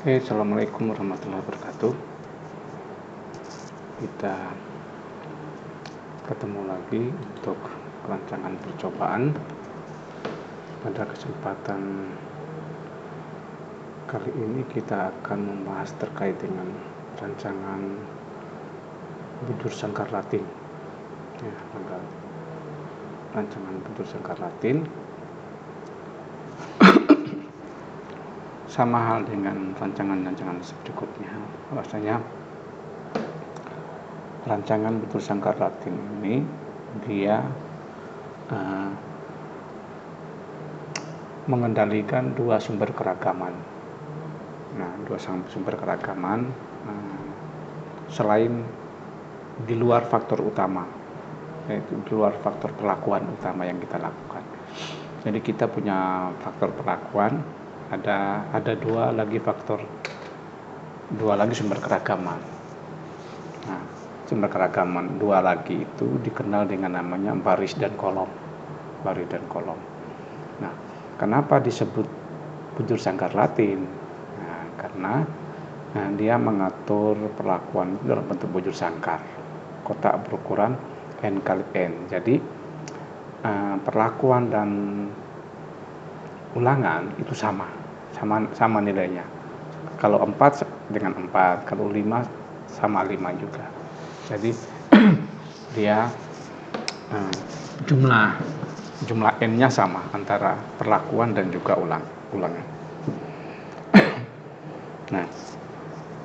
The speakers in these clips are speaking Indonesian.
Oke, Assalamualaikum warahmatullahi wabarakatuh. Kita ketemu lagi untuk rancangan percobaan. Pada kesempatan kali ini kita akan membahas terkait dengan rancangan budur sangkar Latin. Pada rancangan budur sangkar Latin sama hal dengan rancangan-rancangan berikutnya. Bahwasanya rancangan budur sangkar Latin ini dia mengendalikan dua sumber keragaman. Dua sumber keragaman selain di luar faktor utama, yaitu di luar faktor perlakuan utama yang kita lakukan. Jadi kita punya faktor perlakuan, ada dua lagi sumber keragaman. Sumber keragaman dua lagi itu dikenal dengan namanya baris dan kolom. Kenapa disebut budur sangkar Latin? Karena dia mengatur perlakuan dalam bentuk bujur sangkar, kotak berukuran n kali n. Jadi perlakuan dan ulangan itu sama nilainya. Kalau 4 dengan 4, kalau 5 sama 5 juga. Jadi dia jumlah n-nya sama antara perlakuan dan juga ulangan.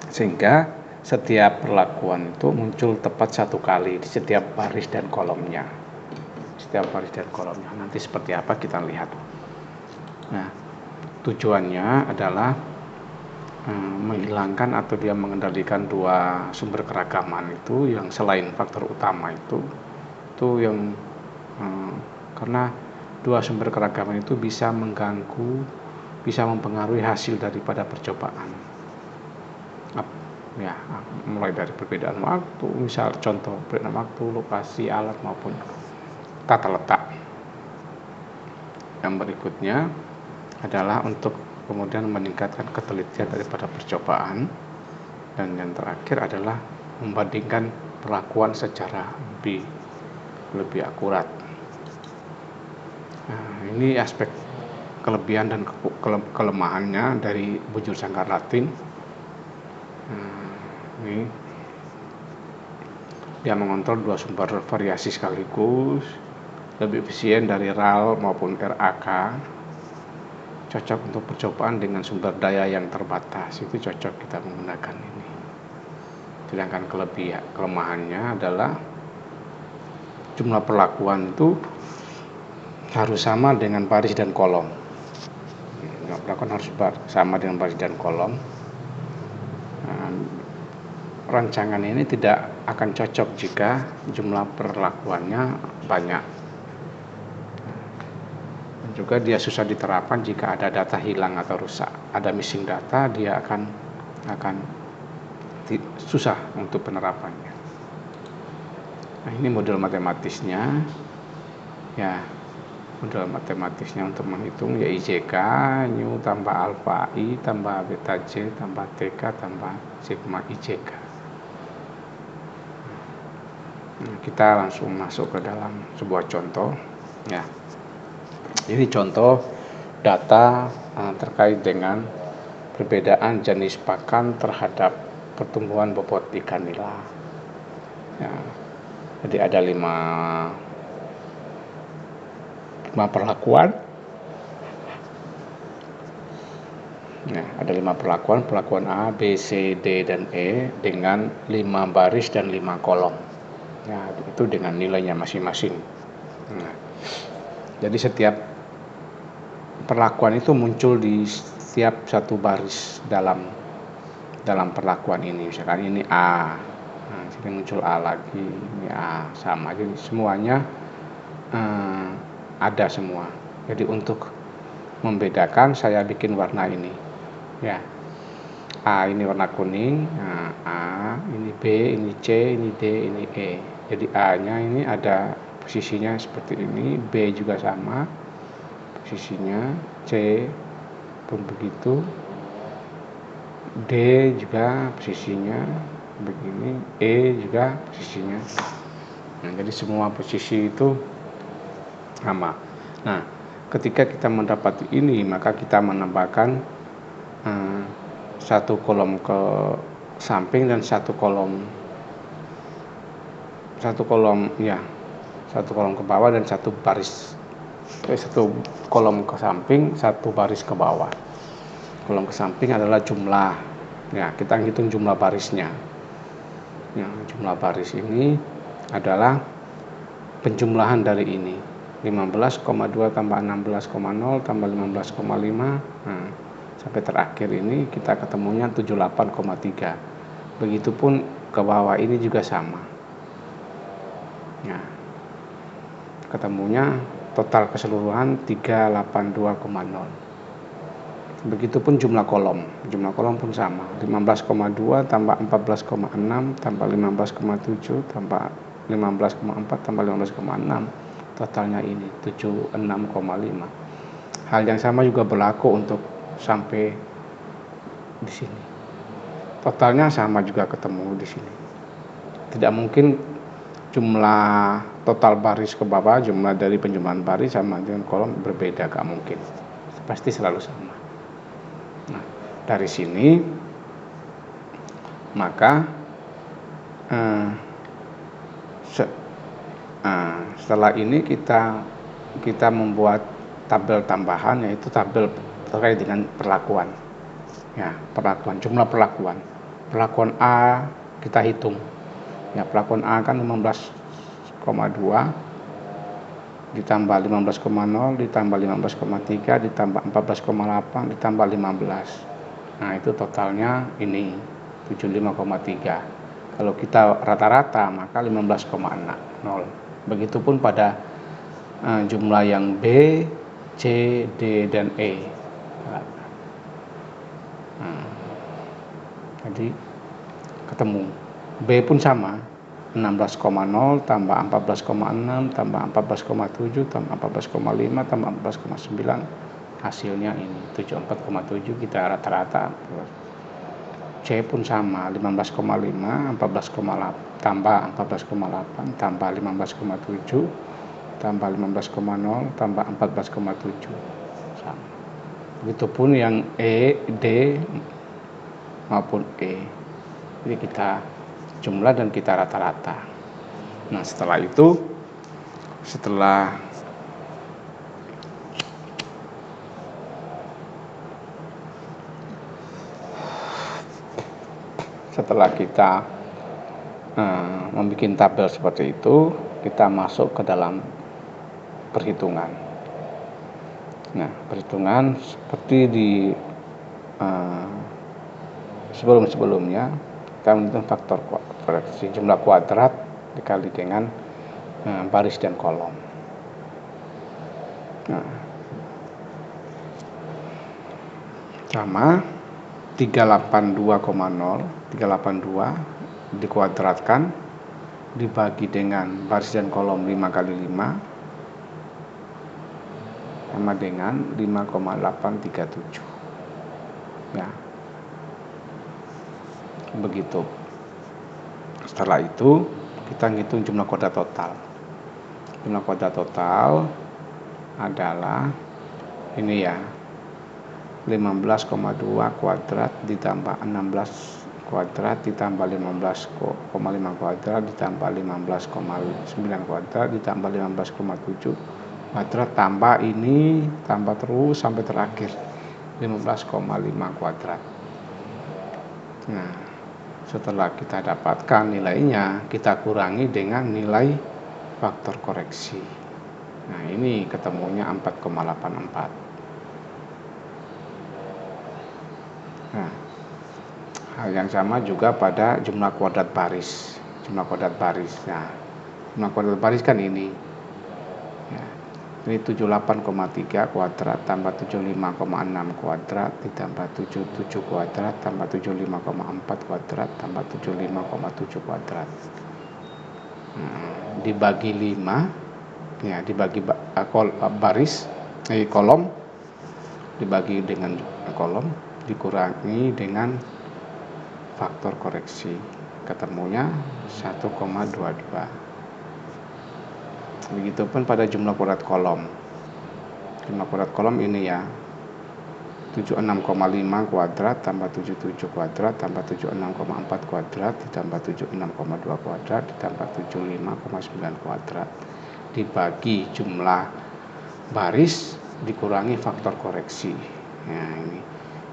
Sehingga setiap perlakuan itu muncul tepat satu kali di setiap baris dan kolomnya. Nanti seperti apa kita lihat. Tujuannya adalah menghilangkan atau dia mengendalikan dua sumber keragaman itu yang selain faktor utama itu yang karena dua sumber keragaman itu bisa mengganggu, bisa mempengaruhi hasil daripada percobaan. Mulai dari perbedaan waktu, misal contoh perbedaan waktu, lokasi, alat maupun tata letak. Yang berikutnya adalah untuk kemudian meningkatkan ketelitian daripada percobaan, dan yang terakhir adalah membandingkan perlakuan secara lebih akurat. Ini aspek kelebihan dan kelemahannya dari bujur sangkar Latin. Ini dia mengontrol dua sumber variasi sekaligus, lebih efisien dari RAL maupun RAK, cocok untuk percobaan dengan sumber daya yang terbatas. Itu cocok kita menggunakan ini. Sedangkan kelemahannya adalah jumlah perlakuan itu harus sama dengan baris dan kolom. Perlakuan harus sama dengan baris dan kolom. Rancangan ini tidak akan cocok jika jumlah perlakuannya banyak. Dan juga dia susah diterapkan jika ada data hilang atau rusak. Ada missing data, dia akan susah untuk penerapannya. Ini model matematisnya. Model matematisnya untuk menghitung ya IJK, Nu tambah alfa I tambah beta J tambah TK tambah sigma IJK. Kita langsung masuk ke dalam sebuah contoh. Ini contoh data terkait dengan perbedaan jenis pakan terhadap pertumbuhan bobot ikan nila. Jadi ada 5 perlakuan. Ada 5 perlakuan A, B, C, D, dan E dengan 5 baris dan 5 kolom. Itu dengan nilainya masing-masing. Jadi setiap perlakuan itu muncul di setiap satu baris dalam perlakuan ini. Misalkan ini A, sini muncul A lagi, ini A, sama. Jadi semuanya ada semua. Jadi untuk membedakan saya bikin warna ini. A ini warna kuning, A, ini B, ini C, ini D, ini E. Jadi A-nya ini ada posisinya seperti ini, B juga sama posisinya, C pun begitu, D juga posisinya begini, E juga posisinya. Nah, jadi semua posisi itu sama. Nah, ketika kita mendapati ini, maka kita menambahkan satu kolom ke samping dan satu kolom ke bawah dan satu kolom ke samping, satu baris ke bawah. Kolom ke samping adalah jumlah. Ya, kita hitung jumlah barisnya. Ya, jumlah baris ini adalah penjumlahan dari ini. 15,2 tambah 16,0 tambah 15,5. Nah, sampai terakhir ini kita ketemunya 78,3. Begitupun ke bawah ini juga sama. Ya, ketemunya total keseluruhan 382,0. Begitupun jumlah kolom pun sama, 15,2 tambah 14,6 tambah 15,7 tambah 15,4 tambah 15,6, totalnya ini 76,5. Hal yang sama juga berlaku untuk sampai di sini. Totalnya sama juga ketemu di sini. Tidak mungkin jumlah total baris ke bawah, jumlah dari penjumlahan baris sama dengan kolom berbeda, gak mungkin. Pasti selalu sama. Nah, dari sini maka setelah ini kita membuat tabel tambahan, yaitu tabel terkait dengan perlakuan. Ya, jumlah perlakuan A kita hitung. Ya, perlakuan A kan 15,2 ditambah 15,0 ditambah 15,3 ditambah 14,8 ditambah 15. Nah, itu totalnya ini 75,3. Kalau kita rata-rata maka 15,0. Begitupun pada jumlah yang B, C, D, dan E. Jadi ketemu. B pun sama, 16,0 tambah 14,6 tambah 14,7 tambah 14,5 tambah 14,9, hasilnya ini 74,7. Kita rata-rata. C pun sama, 15,5 14,8 tambah 14,8 tambah 15,7 tambah 15,0 tambah 14,7 sama. Begitupun yang E, D maupun E. Jadi kita jumlah dan kita rata-rata. Nah, setelah kita membuat tabel seperti itu, kita masuk ke dalam perhitungan. Nah, perhitungan seperti di sebelumnya, kita menghitung faktor koreksi jumlah kuadrat dikali dengan baris dan kolom. Nah, sama 382 dikuadratkan dibagi dengan baris dan kolom 5 kali 5 sama dengan 5,837. Ya, begitu. Setelah itu kita ngitung jumlah kuadrat total. Jumlah kuadrat total adalah ini ya, 15,2 kuadrat ditambah 16 kuadrat ditambah 15,5 kuadrat ditambah 15,9 kuadrat ditambah 15,7 kuadrat tambah ini, tambah terus sampai terakhir 15,5 kuadrat. Nah, setelah kita dapatkan nilainya, kita kurangi dengan nilai faktor koreksi. Nah, ini ketemunya 4,84. Nah, hal yang sama juga pada jumlah kuadrat baris. Nah, jumlah kuadrat baris kan ini. Ya, ini 78,3 kuadrat tambah 75,6 kuadrat ditambah 77 kuadrat tambah 75,4 kuadrat tambah 75,7 kuadrat. Dibagi 5, ya, dibagi baris, kolom dibagi dengan kolom dikurangi dengan faktor koreksi, ketemunya 1,22. Begitupun pada jumlah kuadrat kolom. Jumlah kuadrat kolom ini ya, 76,5 kuadrat tambah 77 kuadrat tambah 76,4 kuadrat ditambah 76,2 kuadrat ditambah 75,9 kuadrat dibagi jumlah baris dikurangi faktor koreksi. Nah, ini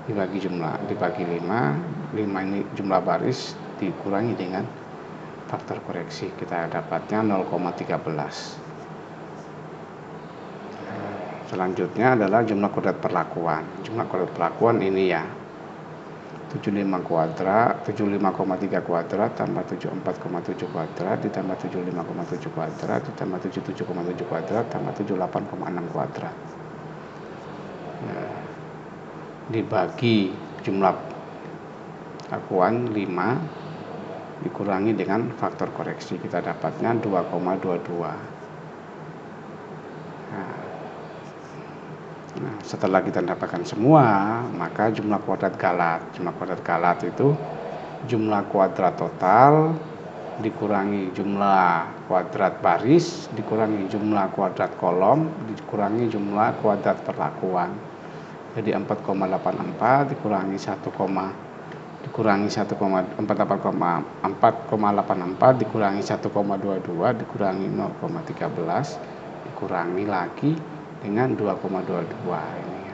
dibagi 5 ini jumlah baris dikurangi dengan faktor koreksi, kita dapatnya 0,13. Selanjutnya adalah jumlah kuadrat perlakuan. Jumlah kuadrat perlakuan ini ya, 75,3 kuadrat tambah 74,7 kuadrat ditambah 75,7 kuadrat ditambah 77,7 kuadrat tambah 78,6 kuadrat. Nah, dibagi jumlah perlakuan 5 dikurangi dengan faktor koreksi, kita dapatnya 2,22. Nah, setelah kita dapatkan semua, maka jumlah kuadrat galat. Jumlah kuadrat galat itu jumlah kuadrat total dikurangi jumlah kuadrat baris dikurangi jumlah kuadrat kolom dikurangi jumlah kuadrat perlakuan. Jadi 4,84 dikurangi 4,84 dikurangi 1,22 dikurangi 0,13 dikurangi lagi dengan 2,22 ini ya.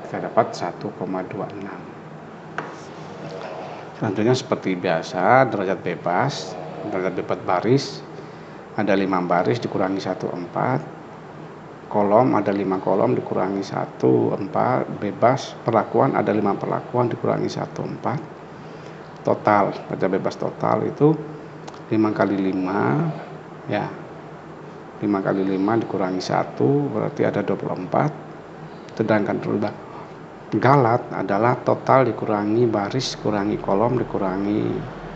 Kita dapat 1,26. Selanjutnya seperti biasa, derajat bebas baris ada 5 baris dikurangi 1,4, kolom ada 5 kolom dikurangi 1,4, bebas perlakuan ada 5 perlakuan dikurangi 1,4. Total derajat bebas total itu 5 kali 5 ya, 5 kali 5 dikurangi 1 berarti ada 24. Sedangkan galat adalah total dikurangi baris dikurangi kolom dikurangi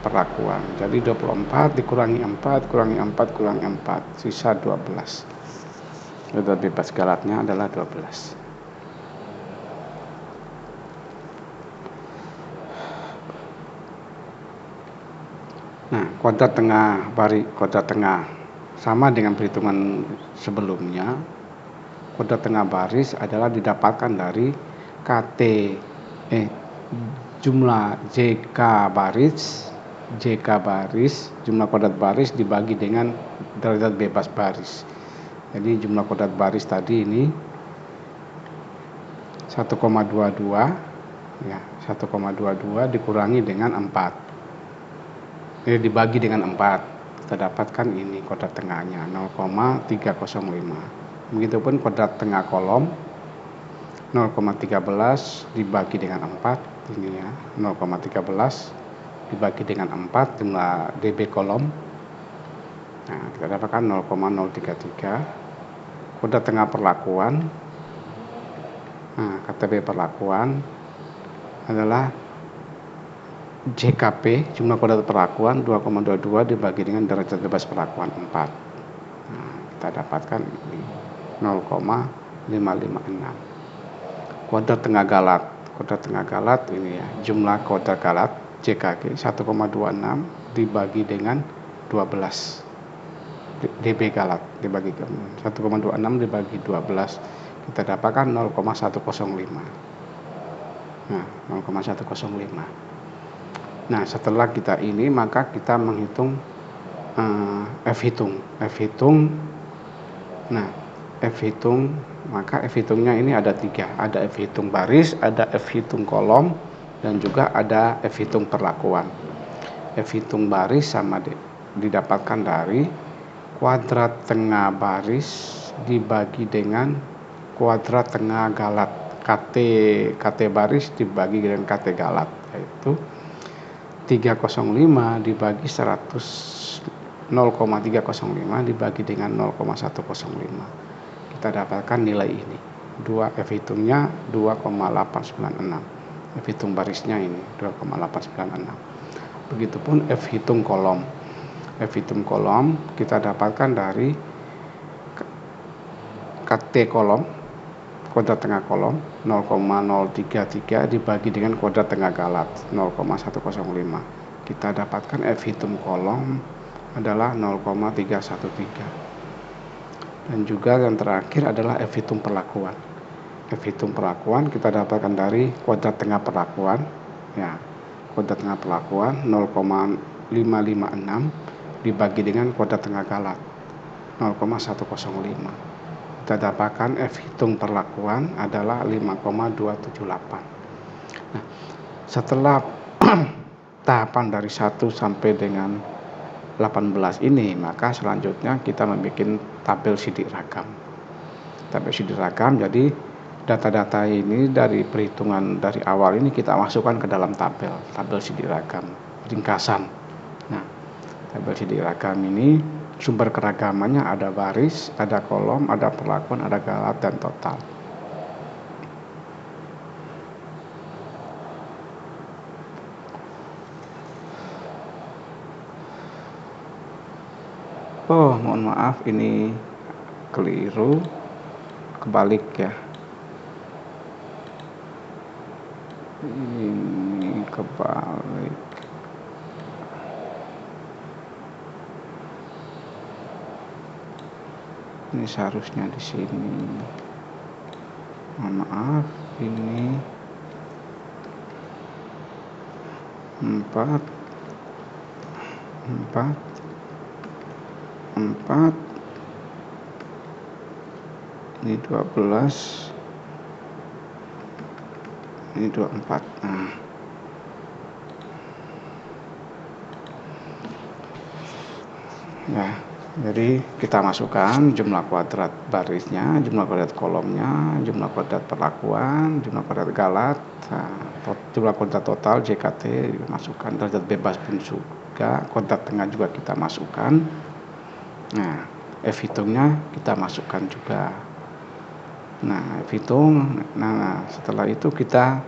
perlakuan. Jadi 24 dikurangi 4 kurangi 4 kurangi 4 sisa 12. Derajat bebas galatnya adalah 12. Nah, kuadrat tengah sama dengan perhitungan sebelumnya. Kuadrat tengah baris adalah didapatkan dari jumlah JK baris jumlah kuadrat baris dibagi dengan derajat bebas baris. Jadi jumlah kuadrat baris tadi ini 1,22 ya, 1,22 dikurangi dengan 4. Dibagi dengan 4. Kita dapatkan ini kuadrat tengahnya 0,305. Begitupun kuadrat tengah kolom 0,13 dibagi dengan 4 ini ya, 0,13 dibagi dengan 4 jumlah dB kolom. Nah, kita dapatkan 0,033. Kuadrat tengah perlakuan, nah KTP perlakuan adalah JKP jumlah kuadrat perlakuan 2,22 dibagi dengan derajat bebas perlakuan 4. Nah, kita dapatkan ini 0,556. Kuadrat tengah galat ini ya, jumlah kuadrat galat JKG 1,26 dibagi dengan 12 dB galat dibagi 1,26 dibagi 12 kita dapatkan 0,105. Nah, 0,105. Nah, setelah kita ini maka kita menghitung F hitung. Nah, maka F hitungnya ini ada 3, ada F hitung baris, ada F hitung kolom, dan juga ada F hitung perlakuan. F hitung baris sama didapatkan dari kuadrat tengah baris dibagi dengan kuadrat tengah galat, KT baris dibagi dengan KT galat, yaitu 305 dibagi 100 0,305 dibagi dengan 0,105. Kita dapatkan nilai ini. F hitungnya 2,896. F hitung barisnya ini 2,896. Begitupun F hitung kolom. F hitung kolom kita dapatkan dari KT kolom kuadrat tengah kolom 0,033 dibagi dengan kuadrat tengah galat 0,105. Kita dapatkan F hitung kolom adalah 0,313. Dan juga yang terakhir adalah F hitung perlakuan. F hitung perlakuan kita dapatkan dari kuadrat tengah perlakuan, ya, kuadrat tengah perlakuan 0,556 dibagi dengan kuadrat tengah galat 0,105. Kita dapatkan F hitung perlakuan adalah 5,278. Nah, setelah tahapan dari 1 sampai dengan 18 ini, maka selanjutnya kita membuat tabel sidik ragam. Tabel sidik ragam, jadi data-data ini dari perhitungan dari awal ini kita masukkan ke dalam tabel sidik ragam ringkasan. Nah, tabel sidik ragam ini sumber keragamannya ada baris, ada kolom, ada perlakuan, ada galat, dan total. Oh, mohon maaf, ini keliru, kebalik ya. Ini kebalik. Ini seharusnya di sini. Mohon maaf, ini 4 ini 12, ini 24. Nah, ya, jadi kita masukkan jumlah kuadrat barisnya, jumlah kuadrat kolomnya, jumlah kuadrat perlakuan, jumlah kuadrat galat, jumlah kuadrat total JKT masukkan, derajat bebas pun juga, kuadrat tengah juga kita masukkan. Nah, F hitungnya kita masukkan juga. Nah, F hitung. Nah, setelah itu kita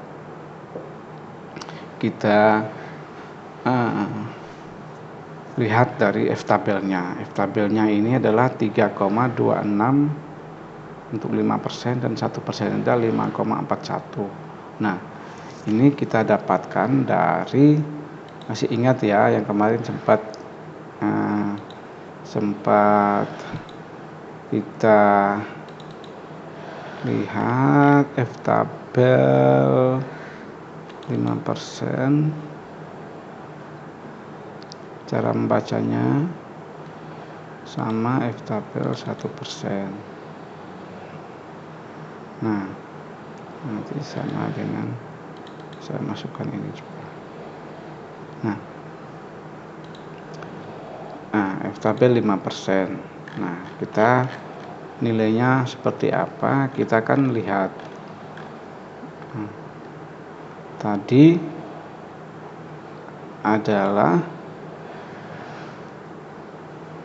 lihat dari F tabelnya. F tabelnya ini adalah 3,26 untuk 5% dan 1% adalah 5,41. Nah, ini kita dapatkan dari, masih ingat ya yang kemarin sempat kita lihat F tabel 5%, cara membacanya sama F tabel 1%. Nah, nanti sama dengan saya masukkan ini juga. Nah, F tabel 5%. Nah, kita nilainya seperti apa? Kita akan lihat. Tadi adalah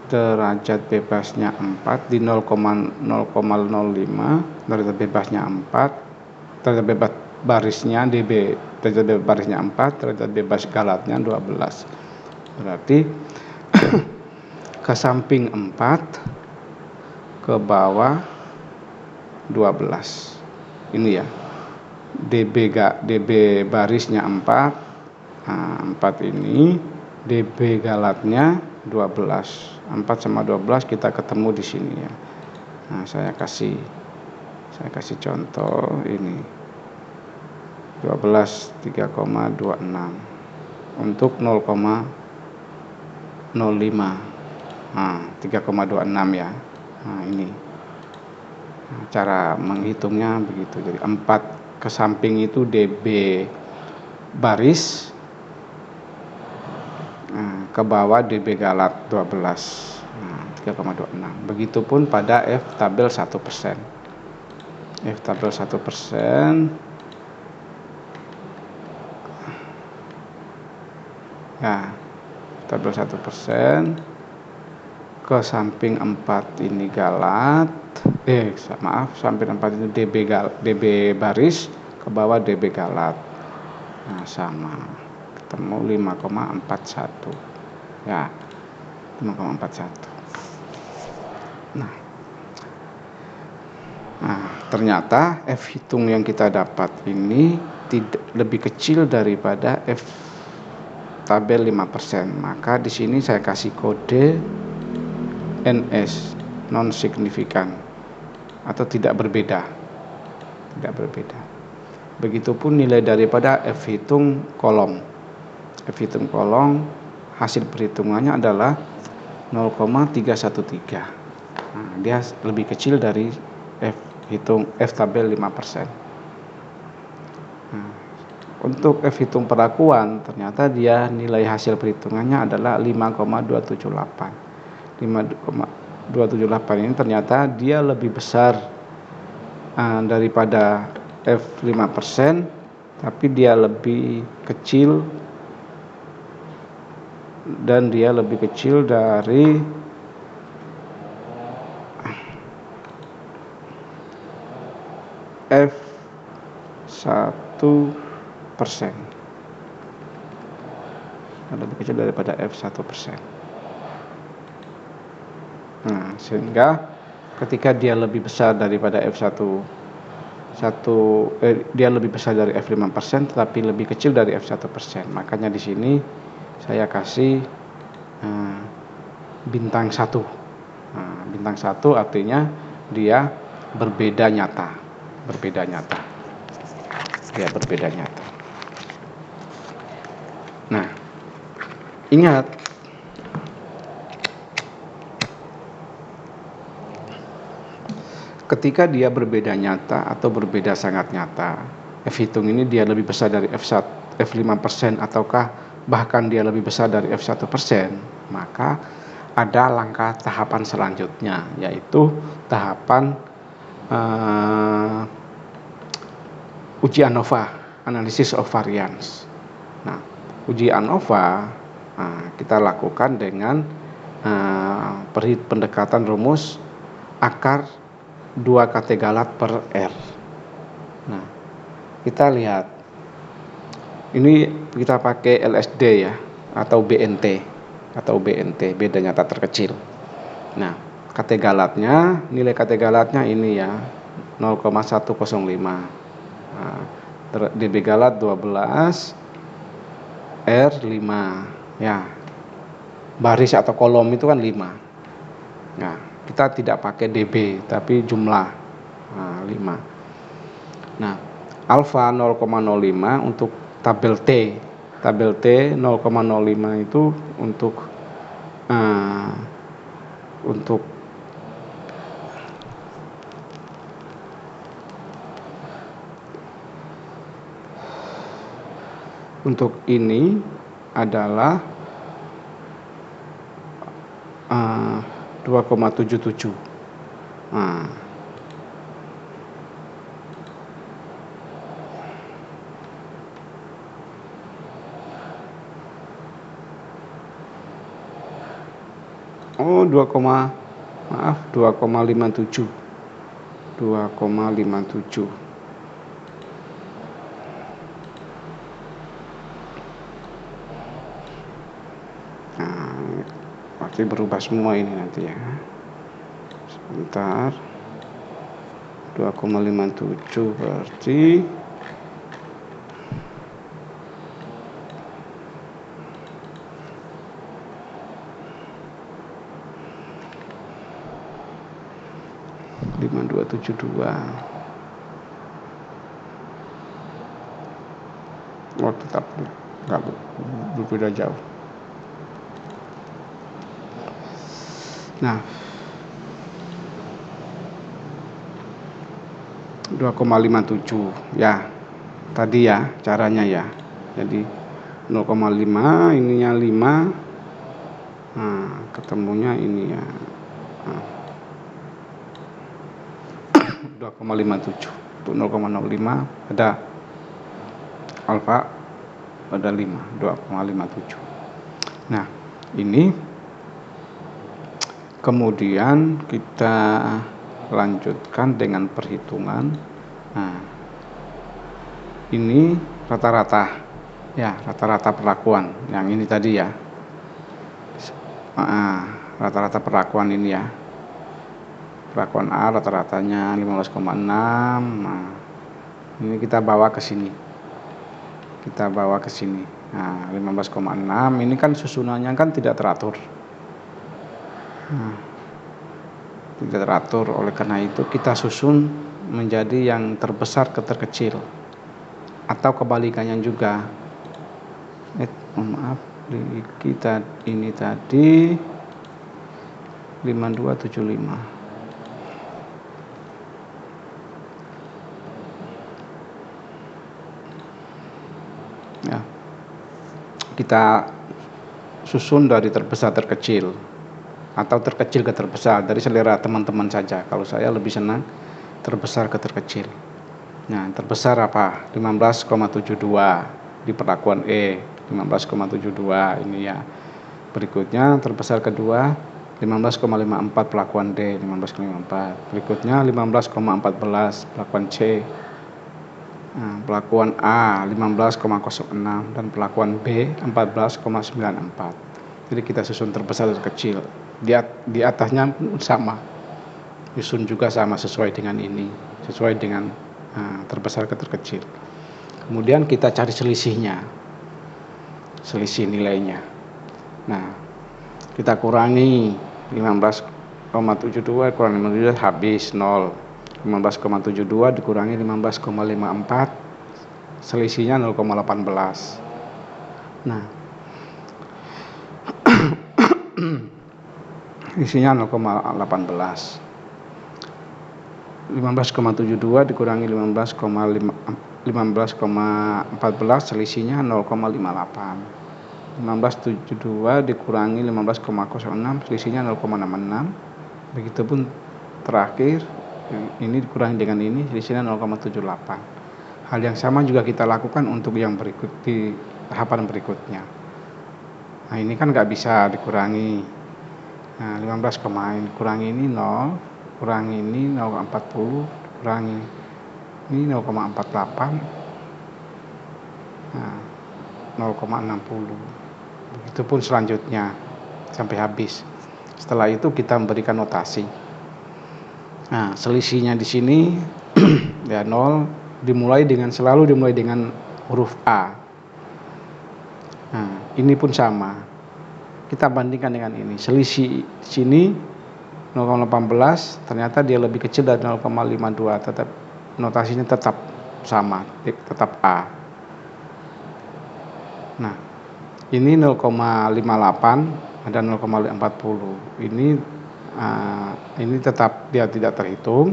derajat bebasnya 4 di 0,05, derajat bebasnya 4, derajat bebas barisnya DB, derajat bebas barisnya 4, derajat bebas galatnya 12. Berarti ke samping 4, ke bawah 12. Ini ya. DB barisnya 4. Nah, 4 ini, DB galatnya 12. 4 sama 12 kita ketemu di sini ya. Nah, saya kasih contoh ini. 12 3,26 untuk 0,05. Nah, 3,26 ya. Nah, ini. Nah, cara menghitungnya begitu. Jadi 4 ke samping itu DB baris, ke bawah DB galat 12. Nah, 3,26. Begitupun pada F tabel 1%. F tabel 1%. Ya, tabel 1%. Ke samping 4 ini galat. Samping 4 ini DB baris, ke bawah DB galat. Nah, sama. Ketemu 5,41. Ya, 5,41. Nah, ternyata F hitung yang kita dapat ini tidak lebih kecil daripada F tabel 5%. Maka di sini saya kasih kode NS, non signifikan atau tidak berbeda. Tidak berbeda. Begitupun nilai daripada F hitung kolom. F hitung kolom hasil perhitungannya adalah 0,313. Nah, dia lebih kecil dari F tabel 5%. Nah, untuk F hitung perlakuan ternyata dia nilai hasil perhitungannya adalah 5,278. 5,278 ini ternyata dia lebih besar daripada F 5%, tapi dia lebih kecil dan dia lebih kecil dari F 1%. Lebih kecil daripada F 1%. Nah, sehingga ketika dia lebih besar daripada dia lebih besar dari F 5%, tetapi lebih kecil dari F 1%. Makanya di sini saya kasih bintang 1. Nah, bintang 1 artinya dia berbeda nyata. Dia berbeda nyata. Nah, ingat, ketika dia berbeda nyata atau berbeda sangat nyata, F hitung ini dia lebih besar dari F 5% ataukah bahkan dia lebih besar dari F 1%, maka ada langkah tahapan selanjutnya, yaitu tahapan uji ANOVA, Analysis of Variance. Nah, uji ANOVA kita lakukan dengan pendekatan rumus akar 2 kategalat per R. Nah, kita lihat. Ini kita pakai LSD ya, atau BNT, beda nyata terkecil. Nah, nilai kategalatnya ini ya, 0,105. Nah, dB galat 12, R 5 ya. Baris atau kolom itu kan 5. Nah, kita tidak pakai dB tapi jumlah 5. Nah, alfa 0,05 untuk tabel T 0,05 itu untuk ini adalah 2,77. Oh, 2,57. Nah, pasti berubah semua ini nanti ya. Sebentar. 2,57 berarti tetap nggak berbeda jauh. Nah, 2,57 ya tadi ya caranya ya. Jadi 0,5 ininya 5. Nah, ketemunya ini ya 2,57 untuk 0,05 ada alfa pada 5, 2,57. Nah, ini kemudian kita lanjutkan dengan perhitungan. Nah, ini rata-rata perlakuan yang ini tadi ya. Rata-rata perlakuan ini ya. Perlakuan A rata-ratanya 15,6. Nah, ini kita bawa ke sini. Nah, 15,6 ini kan susunannya kan tidak teratur. Nah, tidak teratur, oleh karena itu kita susun menjadi yang terbesar ke terkecil, atau kebalikannya juga. Maaf, kita ini tadi 5275. Ya, kita susun dari terbesar terkecil atau terkecil ke terbesar, dari selera teman-teman saja. Kalau saya lebih senang terbesar ke terkecil. Nah, terbesar apa? 15,72 di perlakuan E, 15,72 ini ya. Berikutnya terbesar kedua 15,54 perlakuan D, 15,54. Berikutnya 15,14 perlakuan C. Nah, pelakuan A 15,06 dan pelakuan B 14,94. Jadi kita susun terbesar dan terkecil. Di atasnya pun sama. Susun juga sama sesuai dengan ini, sesuai dengan terbesar ke terkecil. Kemudian kita cari selisihnya. Selisih nilainya. Nah, kita kurangi 15,72 kurang 15 habis 0. 15,72 dikurangi 15,54, selisihnya 0,18. Nah, isinya 0,18. 15,72 dikurangi 15,14, selisihnya 0,58. 15,72 dikurangi 15,06, selisihnya 0,66. Begitupun terakhir, ini dikurangi dengan ini, selisihnya 0,78. Hal yang sama juga kita lakukan untuk yang berikut di tahapan berikutnya. Nah, ini kan nggak bisa dikurangi. Nah, 15 kurangi ini 0, kurangi ini 0,40, kurangi ini 0,48, nah, 0,60. Begitupun selanjutnya sampai habis. Setelah itu kita memberikan notasi. Nah, selisihnya di sini ya 0 selalu dimulai dengan huruf A. Nah, ini pun sama. Kita bandingkan dengan ini. Selisih sini 0,18, ternyata dia lebih kecil dari 0,52, tetap notasinya tetap sama, tetap A. Nah, ini 0,58 ada 0,40. Ini tetap dia tidak terhitung.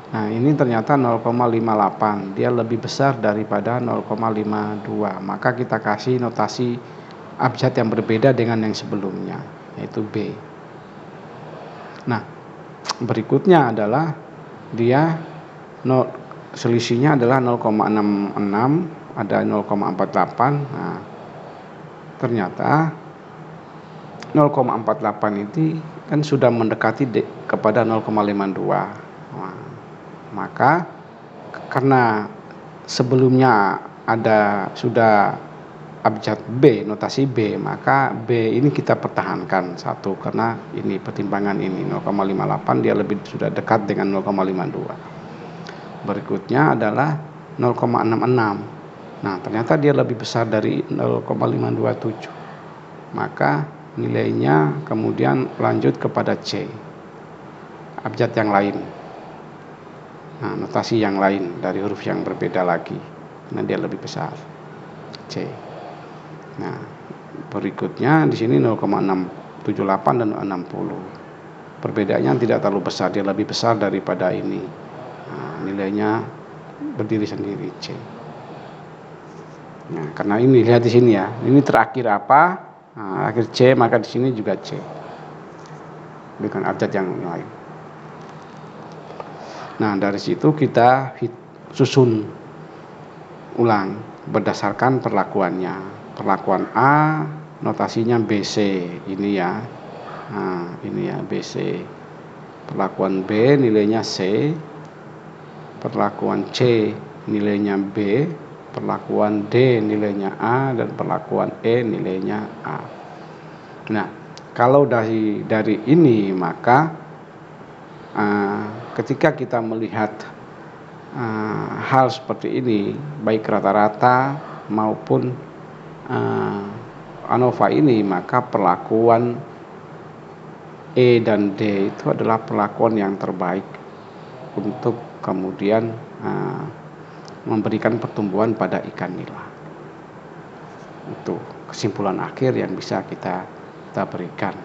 Nah, ini ternyata 0,58, dia lebih besar daripada 0,52. Maka kita kasih notasi abjad yang berbeda dengan yang sebelumnya, yaitu B. Nah, berikutnya adalah dia selisihnya adalah 0,66, ada 0,48. Nah, ternyata 0,48 itu kan sudah mendekati kepada 0,52. Nah, maka karena sebelumnya ada sudah abjad B, notasi B, maka B ini kita pertahankan satu, karena ini pertimbangan ini 0,58 dia sudah dekat dengan 0,52. Berikutnya adalah 0,66. Nah, ternyata dia lebih besar dari 0,527. Maka nilainya kemudian lanjut kepada C, abjad yang lain. Nah, notasi yang lain dari huruf yang berbeda lagi, nah dia lebih besar, C. Nah, berikutnya di sini 0,678 dan 60. Perbedaannya tidak terlalu besar, dia lebih besar daripada ini. Nah, nilainya berdiri sendiri, C. Nah, karena ini lihat di sini ya, ini terakhir apa? Nah, akhir C, maka di sini juga C. Bukan abjad yang lain. Nah, dari situ kita susun ulang berdasarkan perlakuannya. Perlakuan A notasinya BC, ini ya. Nah, ini ya BC. Perlakuan B nilainya C. Perlakuan C nilainya B. Perlakuan D nilainya A, dan perlakuan E nilainya A. Nah, kalau dari ini maka ketika kita melihat hal seperti ini, baik rata-rata maupun ANOVA ini, maka perlakuan E dan D itu adalah perlakuan yang terbaik untuk kemudian memberikan pertumbuhan pada ikan nila. Itu kesimpulan akhir yang bisa kita berikan.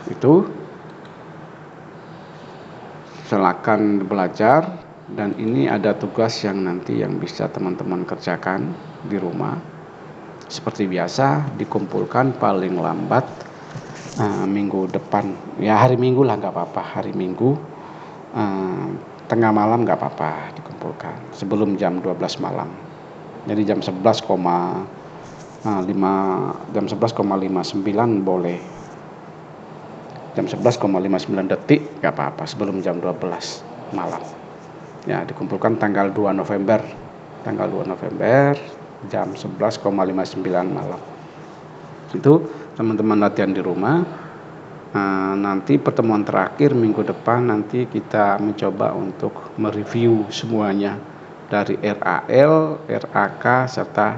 Itu silakan belajar, dan ini ada tugas yang nanti yang bisa teman-teman kerjakan di rumah. Seperti biasa dikumpulkan paling lambat minggu depan, ya hari Minggu lah, nggak apa-apa, hari Minggu tengah malam nggak apa-apa, dikumpulkan sebelum jam 12 malam. Jadi jam 11,59 boleh, jam 11,59 detik nggak apa-apa, sebelum jam 12 malam. Ya, dikumpulkan tanggal 2 November jam 11,59 malam. Itu teman-teman latihan di rumah. Nanti pertemuan terakhir minggu depan nanti kita mencoba untuk mereview semuanya dari RAL, RAK serta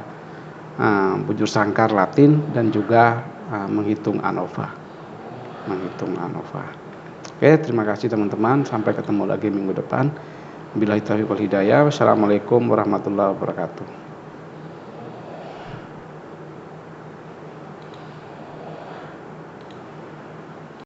bujur sangkar Latin, dan juga menghitung ANOVA. Oke, terima kasih teman-teman, sampai ketemu lagi minggu depan. Billahi taufiq wal hidayah. Wassalamualaikum warahmatullahi wabarakatuh.